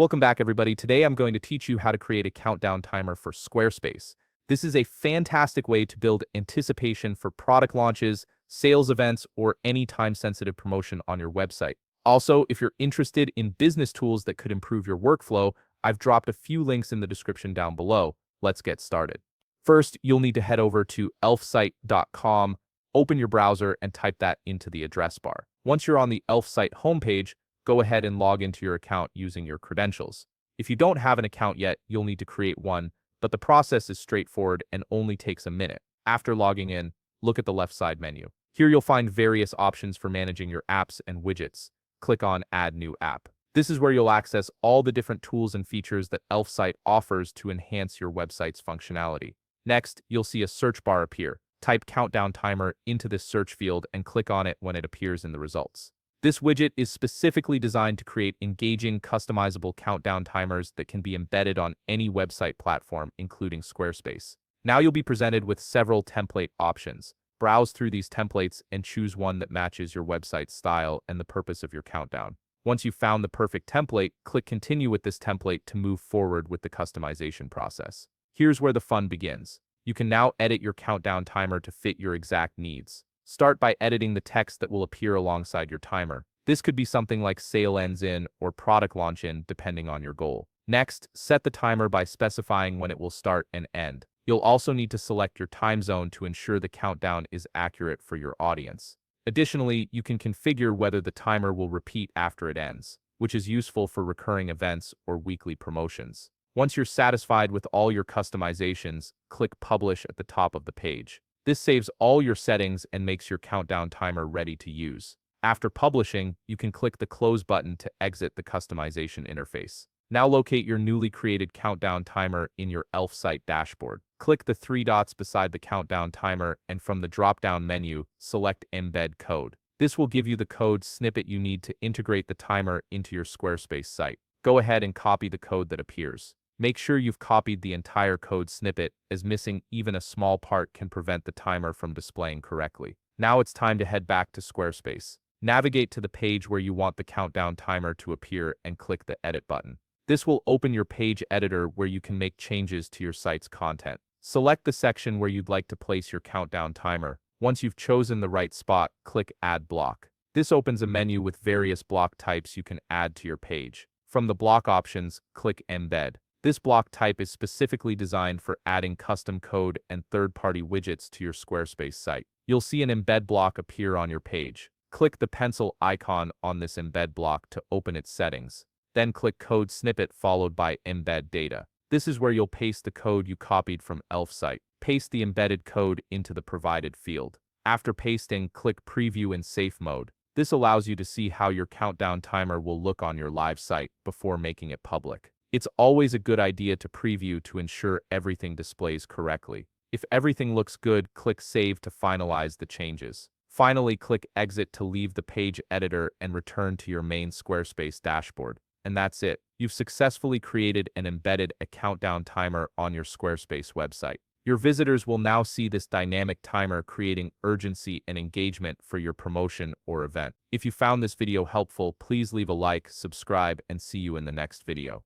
Welcome back, everybody. Today I'm going to teach you how to create a countdown timer for Squarespace. This is a fantastic way to build anticipation for product launches, sales events, or any time-sensitive promotion on your website. Also, if you're interested in business tools that could improve your workflow, I've dropped a few links in the description down below. Let's get started. First, you'll need to head over to elfsite.com, open your browser, and type that into the address bar. Once you're on the Elf site homepage, go ahead and log into your account using your credentials. If you don't have an account yet, you'll need to create one, but the process is straightforward and only takes a minute. After logging in, look at the left side menu. Here you'll find various options for managing your apps and widgets. Click on Add New App. This is where you'll access all the different tools and features that Elfsite offers to enhance your website's functionality. Next, you'll see a search bar appear. Type Countdown Timer into this search field and click on it when it appears in the results. This widget is specifically designed to create engaging, customizable countdown timers that can be embedded on any website platform, including Squarespace. Now you'll be presented with several template options. Browse through these templates and choose one that matches your website's style and the purpose of your countdown. Once you've found the perfect template, click Continue with this template to move forward with the customization process. Here's where the fun begins. You can now edit your countdown timer to fit your exact needs. Start by editing the text that will appear alongside your timer. This could be something like sale ends in or product launch in, depending on your goal. Next, set the timer by specifying when it will start and end. You'll also need to select your time zone to ensure the countdown is accurate for your audience. Additionally, you can configure whether the timer will repeat after it ends, which is useful for recurring events or weekly promotions. Once you're satisfied with all your customizations, click Publish at the top of the page. This saves all your settings and makes your countdown timer ready to use. After publishing, you can click the Close button to exit the customization interface. Now locate your newly created countdown timer in your Elf site dashboard. Click the three dots beside the countdown timer and from the drop-down menu, select Embed Code. This will give you the code snippet you need to integrate the timer into your Squarespace site. Go ahead and copy the code that appears. Make sure you've copied the entire code snippet, as missing even a small part can prevent the timer from displaying correctly. Now it's time to head back to Squarespace. Navigate to the page where you want the countdown timer to appear and click the Edit button. This will open your page editor where you can make changes to your site's content. Select the section where you'd like to place your countdown timer. Once you've chosen the right spot, click Add Block. This opens a menu with various block types you can add to your page. From the block options, click Embed. This block type is specifically designed for adding custom code and third-party widgets to your Squarespace site. You'll see an embed block appear on your page. Click the pencil icon on this embed block to open its settings. Then click Code Snippet followed by Embed Data. This is where you'll paste the code you copied from Elf site. Paste the embedded code into the provided field. After pasting, click Preview in Safe Mode. This allows you to see how your countdown timer will look on your live site before making it public. It's always a good idea to preview to ensure everything displays correctly. If everything looks good, click Save to finalize the changes. Finally, click Exit to leave the page editor and return to your main Squarespace dashboard. And that's it. You've successfully created and embedded a countdown timer on your Squarespace website. Your visitors will now see this dynamic timer creating urgency and engagement for your promotion or event. If you found this video helpful, please leave a like, subscribe, and see you in the next video.